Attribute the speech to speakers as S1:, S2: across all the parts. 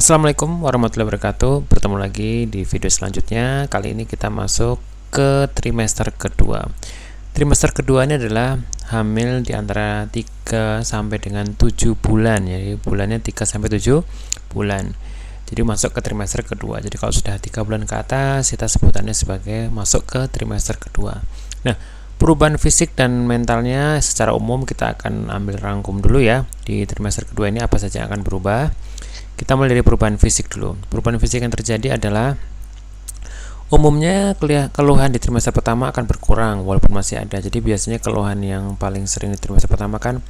S1: Assalamualaikum warahmatullahi wabarakatuh. Bertemu lagi di video selanjutnya. Kali ini kita masuk ke trimester kedua. Trimester kedua ini adalah hamil di antara 3 sampai dengan 7 bulan. Jadi bulannya 3 sampai 7 bulan. Jadi masuk ke trimester kedua. Jadi kalau sudah 3 bulan ke atas, kita sebutannya sebagai masuk ke trimester kedua. Nah, perubahan fisik dan mentalnya secara umum kita akan ambil rangkum dulu ya. Di trimester kedua ini apa saja yang akan berubah. Kita mulai dari perubahan fisik dulu. Perubahan fisik yang terjadi adalah umumnya keluhan di trimester pertama akan berkurang walaupun masih ada. Jadi biasanya keluhan yang paling sering di trimester pertama kan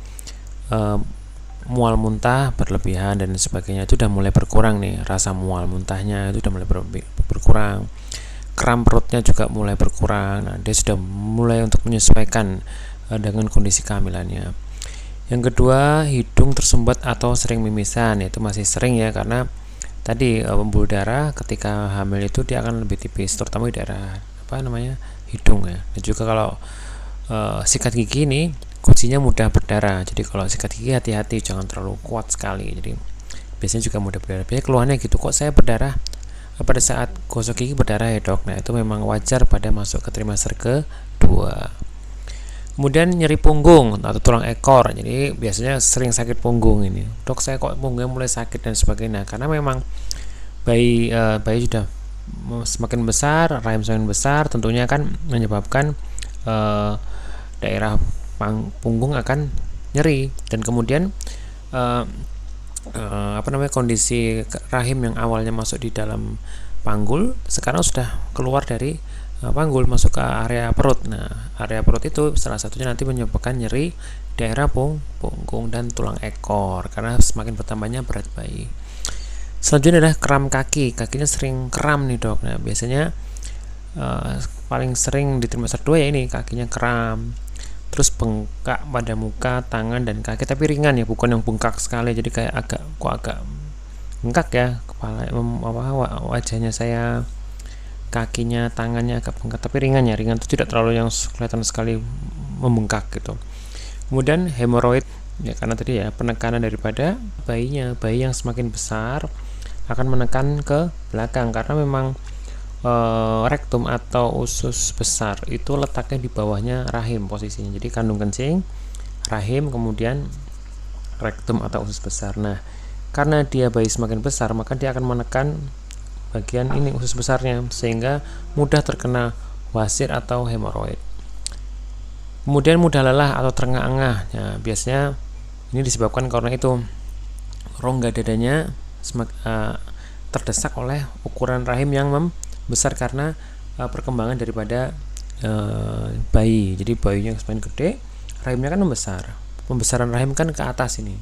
S1: mual muntah berlebihan dan sebagainya, itu udah mulai berkurang nih. Rasa mual muntahnya itu udah mulai berkurang. Kram perutnya juga mulai berkurang. Nah, dia sudah mulai untuk menyesuaikan dengan kondisi kehamilannya. Yang kedua, hidung tersumbat atau sering mimisan. Itu masih sering ya, karena tadi pembuluh darah ketika hamil itu dia akan lebih tipis, terutama di daerah hidung ya. Dan juga kalau sikat gigi ini kuncinya mudah berdarah. Jadi kalau sikat gigi hati-hati, jangan terlalu kuat sekali. Jadi biasanya juga mudah berdarah. Biasanya keluhannya gitu, kok saya berdarah pada saat gosok gigi berdarah ya dok. Nah itu memang wajar pada masuk ke trimester kedua. Kemudian nyeri punggung atau tulang ekor. Jadi biasanya sering sakit punggung ini. Dok, saya kok punggungnya mulai sakit dan sebagainya. Karena memang bayi sudah semakin besar, rahim semakin besar, tentunya akan menyebabkan daerah punggung akan nyeri. Dan kemudian kondisi rahim yang awalnya masuk di dalam panggul sekarang sudah keluar dari panggul masuk ke area perut. Nah, area perut itu salah satunya nanti menyebabkan nyeri daerah punggung dan tulang ekor karena semakin bertambahnya berat bayi. Selanjutnya adalah kram kaki. Kakinya sering kram nih dok. Nah, biasanya paling sering di trimester 2 ya ini kakinya kram. Terus bengkak pada muka, tangan dan kaki, tapi ringan ya, bukan yang bengkak sekali. Jadi kayak agak bengkak ya, kepala wajahnya saya, kakinya, tangannya agak bengkak, tapi ringan ya, ringan itu tidak terlalu yang kelihatan sekali membengkak gitu. Kemudian hemoroid ya, karena tadi ya penekanan daripada bayi yang semakin besar akan menekan ke belakang karena memang rektum atau usus besar itu letaknya di bawahnya rahim posisinya. Jadi kandung kencing, rahim, kemudian rektum atau usus besar. Nah, karena dia bayi semakin besar maka dia akan menekan bagian ini usus besarnya sehingga mudah terkena wasir atau hemoroid. Kemudian mudah lelah atau terengah-engah. Ya, biasanya ini disebabkan karena itu rongga dadanya terdesak oleh ukuran rahim yang membesar karena perkembangan daripada bayi. Jadi bayinya semakin gede, rahimnya kan membesar. Pembesaran rahim kan ke atas ini.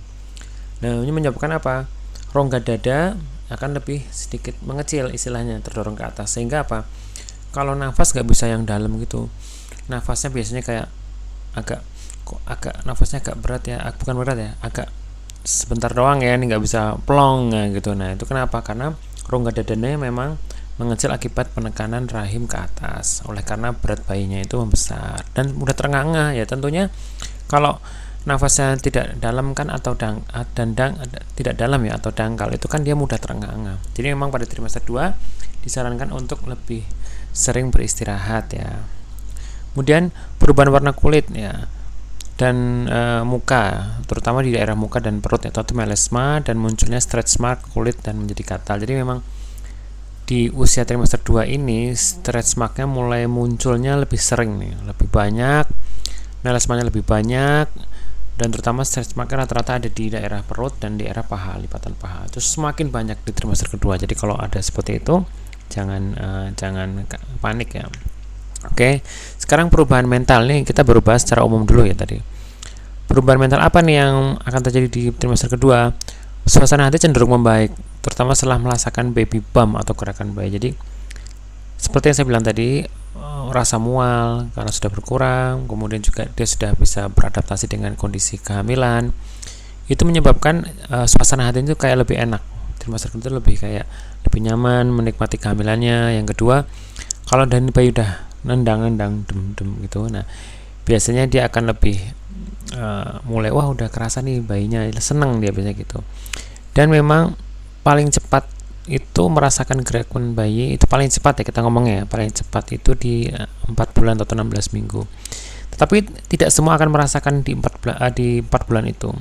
S1: Nah, ini menyebabkan apa? Rongga dada akan lebih sedikit mengecil, istilahnya terdorong ke atas, sehingga apa, kalau nafas nggak bisa yang dalam gitu, nafasnya biasanya kayak nafasnya agak berat ya, bukan berat ya, agak sebentar doang ya, ini nggak bisa plong ya, gitu. Nah itu kenapa? Karena rongga dadanya memang mengecil akibat penekanan rahim ke atas, oleh karena berat bayinya itu membesar dan mudah terengah-engah ya. Tentunya kalau nafasnya tidak dalam kan atau tidak dalam ya atau dangkal, itu kan dia mudah terengah-engah. Jadi memang pada trimester 2 disarankan untuk lebih sering beristirahat ya. Kemudian perubahan warna kulit ya dan muka, terutama di daerah muka dan perut atau melasma, dan munculnya stretch mark kulit dan menjadi gatal. Jadi memang di usia trimester 2 ini stretch marknya mulai munculnya lebih sering nih, lebih banyak, melasmanya lebih banyak, dan terutama stretch mark rata-rata ada di daerah perut dan daerah paha, lipatan paha. Terus semakin banyak di trimester kedua. Jadi kalau ada seperti itu jangan panik ya. Oke, sekarang perubahan mental nih, kita baru bahas secara umum dulu ya tadi. Perubahan mental apa nih yang akan terjadi di trimester kedua? Suasana hati cenderung membaik, terutama setelah merasakan baby bump atau gerakan bayi. Jadi seperti yang saya bilang tadi, rasa mual karena sudah berkurang, kemudian juga dia sudah bisa beradaptasi dengan kondisi kehamilan. Itu menyebabkan suasana hati itu kayak lebih enak. Trimester kedua lebih lebih nyaman menikmati kehamilannya. Yang kedua, kalau bayi udah nendang dem gitu, nah biasanya dia akan lebih mulai, wah udah kerasa nih bayinya, seneng dia biasanya gitu. Dan memang paling cepat itu merasakan gerakan bayi itu paling cepat ya, kita ngomongnya ya, paling cepat itu di 4 bulan atau 16 minggu. Tetapi tidak semua akan merasakan di 4 bulan itu.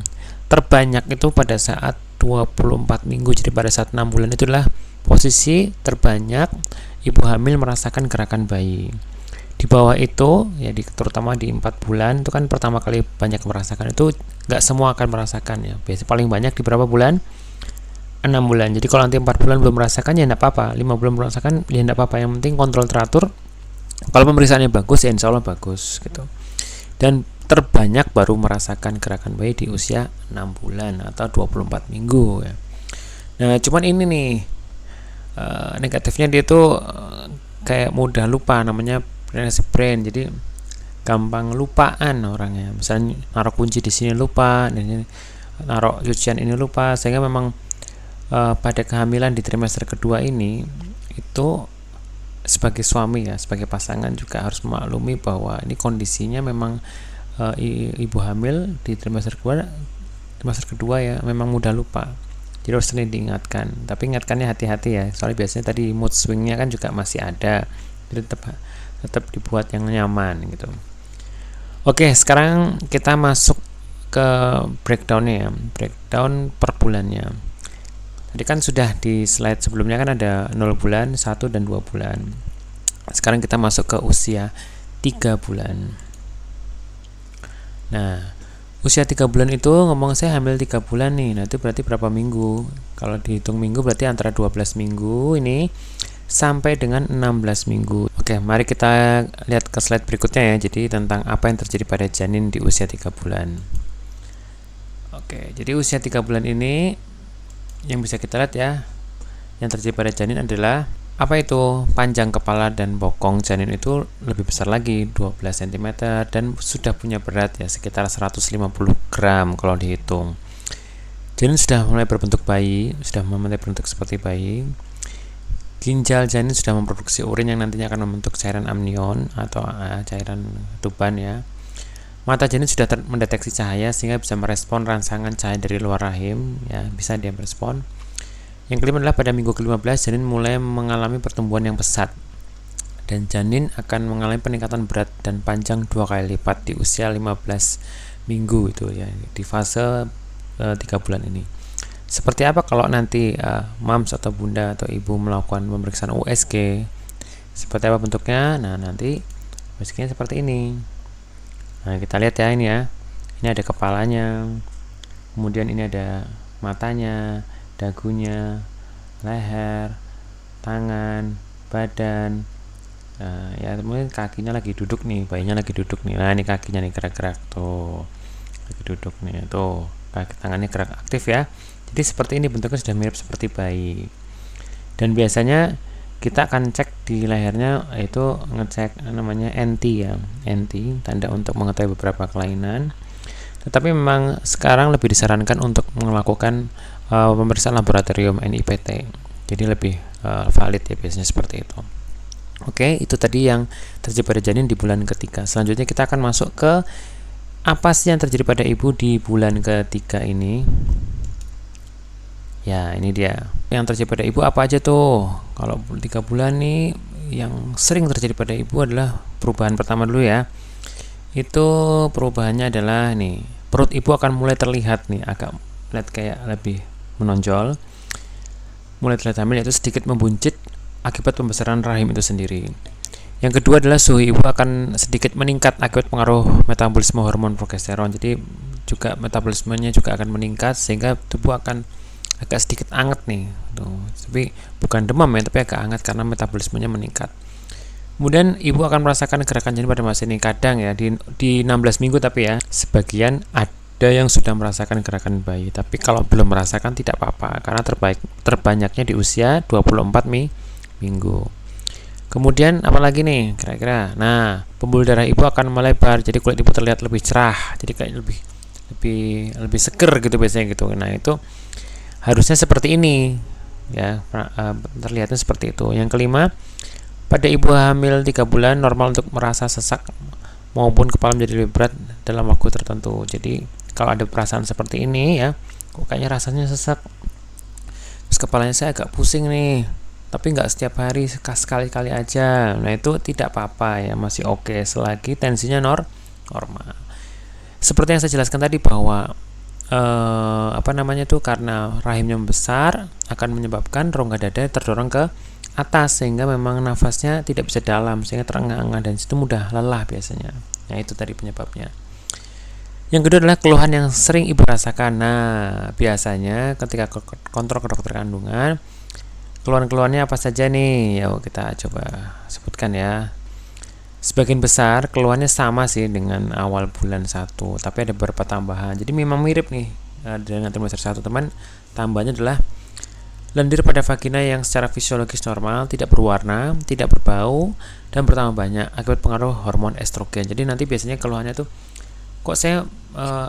S1: Terbanyak itu pada saat 24 minggu. Jadi pada saat 6 bulan itu adalah posisi terbanyak ibu hamil merasakan gerakan bayi. Di bawah itu ya, terutama di 4 bulan itu kan pertama kali banyak merasakan, itu nggak semua akan merasakan ya. Biasanya paling banyak di berapa bulan? 6 bulan. Jadi kalau nanti 4 bulan belum merasakan ya enggak apa-apa, 5 bulan merasakan ya enggak apa-apa, yang penting kontrol teratur. Kalau pemeriksaannya bagus ya insya Allah bagus gitu. Dan terbanyak baru merasakan gerakan bayi di usia 6 bulan atau 24 minggu ya. Nah cuman ini nih negatifnya, dia tuh kayak mudah lupa, namanya brain, jadi gampang lupaan orangnya. Misalnya naruh kunci di sini lupa, dan naruh cucian ini lupa, sehingga memang pada kehamilan di trimester kedua ini itu sebagai suami ya, sebagai pasangan juga harus memaklumi bahwa ini kondisinya memang ibu hamil di trimester kedua ya memang mudah lupa. Jadi harus sering diingatkan, tapi ingatkannya hati-hati ya, soalnya biasanya tadi mood swingnya kan juga masih ada, jadi tetap dibuat yang nyaman gitu. Oke, sekarang kita masuk ke breakdownnya ya, breakdown per bulannya. Tadi kan sudah di slide sebelumnya kan ada 0 bulan, 1 dan 2 bulan. Sekarang kita masuk ke usia 3 bulan. Nah, usia 3 bulan itu ngomong saya hamil 3 bulan nih. Nah, itu berarti berapa minggu? Kalau dihitung minggu berarti antara 12 minggu ini sampai dengan 16 minggu. Oke, mari kita lihat ke slide berikutnya ya. Jadi tentang apa yang terjadi pada janin di usia 3 bulan. Oke, jadi usia 3 bulan ini yang bisa kita lihat ya, yang terjadi pada janin adalah apa itu? Panjang kepala dan bokong janin itu lebih besar lagi, 12 cm, dan sudah punya berat ya sekitar 150 gram kalau dihitung. Janin sudah mulai berbentuk bayi, sudah mulai berbentuk seperti bayi. Ginjal janin sudah memproduksi urin yang nantinya akan membentuk cairan amnion atau cairan tuban ya. Mata janin sudah mendeteksi cahaya sehingga bisa merespon rangsangan cahaya dari luar rahim ya, bisa dia merespon. Yang kelima adalah pada minggu ke-15 janin mulai mengalami pertumbuhan yang pesat, dan janin akan mengalami peningkatan berat dan panjang 2 kali lipat di usia 15 minggu itu ya, di fase 3 bulan ini. Seperti apa kalau nanti moms atau bunda atau ibu melakukan pemeriksaan USG? Seperti apa bentuknya? Nah, nanti USG-nya seperti ini. Nah, kita lihat ya ini ya. Ini ada kepalanya. Kemudian ini ada matanya, dagunya, leher, tangan, badan. Nah, ya kemudian kakinya lagi duduk nih, bayinya lagi duduk nih. Nah, ini kakinya nih gerak-gerak tuh. Lagi duduk nih tuh. Kaki tangannya gerak aktif ya. Jadi seperti ini bentuknya, sudah mirip seperti bayi. Dan biasanya kita akan cek di lehernya, yaitu ngecek namanya NT ya, NT, tanda untuk mengetahui beberapa kelainan. Tetapi memang sekarang lebih disarankan untuk melakukan pemeriksaan laboratorium NIPT. Jadi lebih valid ya biasanya seperti itu. Oke, itu tadi yang terjadi pada janin di bulan ketiga. Selanjutnya kita akan masuk ke apa sih yang terjadi pada ibu di bulan ketiga ini. Ya, ini dia. Yang terjadi pada ibu apa aja tuh? Kalau 3 bulan nih, yang sering terjadi pada ibu adalah perubahan pertama dulu ya. Itu perubahannya adalah nih, perut ibu akan mulai terlihat nih, agak lihat kayak lebih menonjol. Mulai terlihat hamil, yaitu sedikit membuncit akibat pembesaran rahim itu sendiri. Yang kedua adalah suhu ibu akan sedikit meningkat akibat pengaruh metabolisme hormon progesteron. Jadi juga metabolismenya juga akan meningkat sehingga tubuh akan agak sedikit hangat nih tuh. Tapi bukan demam ya, tapi agak hangat karena metabolismenya meningkat. Kemudian ibu akan merasakan gerakan janin pada masa ini, kadang ya di 16 minggu, tapi ya sebagian ada yang sudah merasakan gerakan bayi, tapi kalau belum merasakan tidak apa-apa karena terbanyaknya di usia 24 minggu. Kemudian apalagi nih kira-kira? Nah, pembuluh darah ibu akan melebar, jadi kulit ibu terlihat lebih cerah, jadi kayak lebih seger gitu biasanya gitu. Nah, itu harusnya seperti ini ya, terlihatnya seperti itu. Yang kelima, pada ibu hamil 3 bulan normal untuk merasa sesak maupun kepala menjadi lebih berat dalam waktu tertentu. Jadi kalau ada perasaan seperti ini ya, kok kayaknya rasanya sesak, terus kepalanya saya agak pusing nih, tapi nggak setiap hari, sekali-kali aja. Nah itu tidak apa-apa ya, masih oke selagi tensinya normal. Seperti yang saya jelaskan tadi bahwa karena rahimnya membesar akan menyebabkan rongga dada terdorong ke atas sehingga memang nafasnya tidak bisa dalam sehingga terengah-engah dan situ mudah lelah biasanya. Nah itu tadi penyebabnya. Yang kedua adalah keluhan yang sering ibu rasakan. Nah biasanya ketika kontrol ke dokter kandungan, keluhan-keluhannya apa saja nih? Yuk kita coba sebutkan ya. Sebagian besar keluhannya sama sih dengan awal bulan 1, tapi ada beberapa tambahan. Jadi memang mirip nih dengan trimester 1 teman. Tambahannya adalah lendir pada vagina yang secara fisiologis normal, tidak berwarna, tidak berbau, dan bertambah banyak akibat pengaruh hormon estrogen. Jadi nanti biasanya keluhannya tuh, kok saya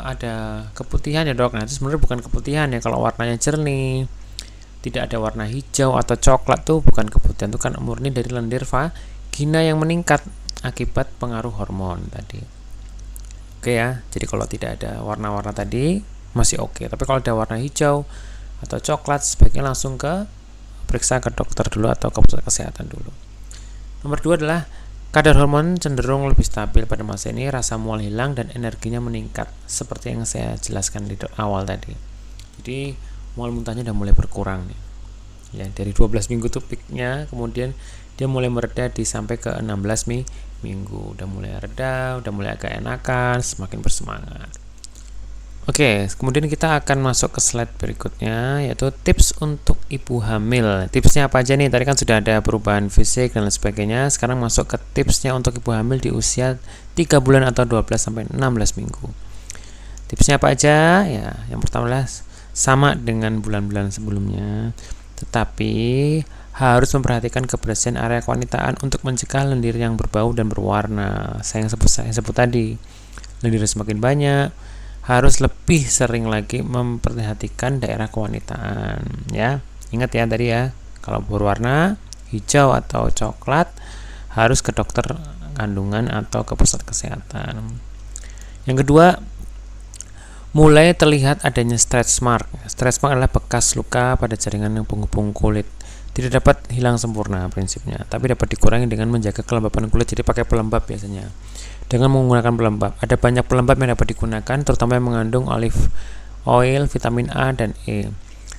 S1: ada keputihan ya dok? Nah itu sebenarnya bukan keputihan ya, kalau warnanya jernih, tidak ada warna hijau atau coklat tuh bukan keputihan, itu kan murni dari lendir vagina yang meningkat akibat pengaruh hormon tadi. Oke ya, jadi kalau tidak ada warna-warna tadi masih oke. Tapi kalau ada warna hijau atau coklat, sebaiknya langsung periksa ke dokter dulu atau ke pusat kesehatan dulu. Nomor 2 adalah kadar hormon cenderung lebih stabil pada masa ini, rasa mual hilang dan energinya meningkat seperti yang saya jelaskan di awal tadi. Jadi mual muntahnya udah mulai berkurang nih. Ya, dari 12 minggu tuh peaknya, kemudian dia mulai mereda sampai ke 16 minggu. Udah mulai reda, udah mulai agak enakan, semakin bersemangat. Oke, kemudian kita akan masuk ke slide berikutnya, yaitu tips untuk ibu hamil. Tipsnya apa aja nih? Tadi kan sudah ada perubahan fisik dan lain sebagainya. Sekarang masuk ke tipsnya untuk ibu hamil di usia 3 bulan atau 12 sampai 16 minggu. Tipsnya apa aja? Ya, yang pertama adalah sama dengan bulan-bulan sebelumnya, tetapi harus memperhatikan kebersihan area kewanitaan untuk mencegah lendir yang berbau dan berwarna. Saya sebut tadi, lendir semakin banyak, harus lebih sering lagi memperhatikan daerah kewanitaan ya. Ingat ya tadi ya, kalau berwarna hijau atau coklat harus ke dokter kandungan atau ke pusat kesehatan. Yang kedua, mulai terlihat adanya stretch mark. Stretch mark adalah bekas luka pada jaringan yang penghubung kulit. Tidak dapat hilang sempurna prinsipnya, tapi dapat dikurangi dengan menjaga kelembapan kulit. Jadi pakai pelembab biasanya. Dengan menggunakan pelembab, ada banyak pelembab yang dapat digunakan, terutama yang mengandung olive oil, vitamin A dan E,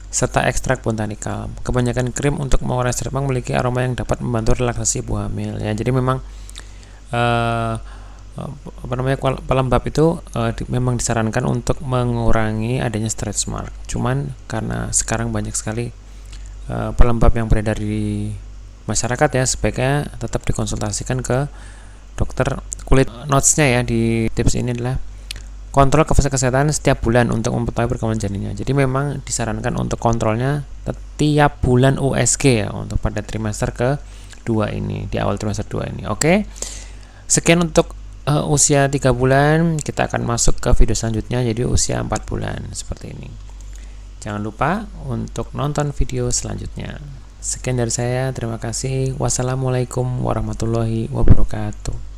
S1: serta ekstrak botanikal. Kebanyakan krim untuk mengurangi stretch mark memiliki aroma yang dapat membantu relaksasi ibu hamil. Ya, jadi memang pelembab itu memang disarankan untuk mengurangi adanya stretch mark. Cuman karena sekarang banyak sekali pelembab yang beredar di masyarakat ya, sebaiknya tetap dikonsultasikan ke dokter kulit. Notes-nya ya di tips ini adalah kontrol ke fasilitas kesehatan setiap bulan untuk mengetahui perkembangan janinnya. Jadi memang disarankan untuk kontrolnya setiap bulan USG ya, untuk pada trimester ke-2 ini, di awal trimester 2 ini. Oke. Sekian untuk usia 3 bulan. Kita akan masuk ke video selanjutnya, jadi usia 4 bulan seperti ini. Jangan lupa untuk nonton video selanjutnya. Sekian dari saya, terima kasih. Wassalamualaikum warahmatullahi wabarakatuh.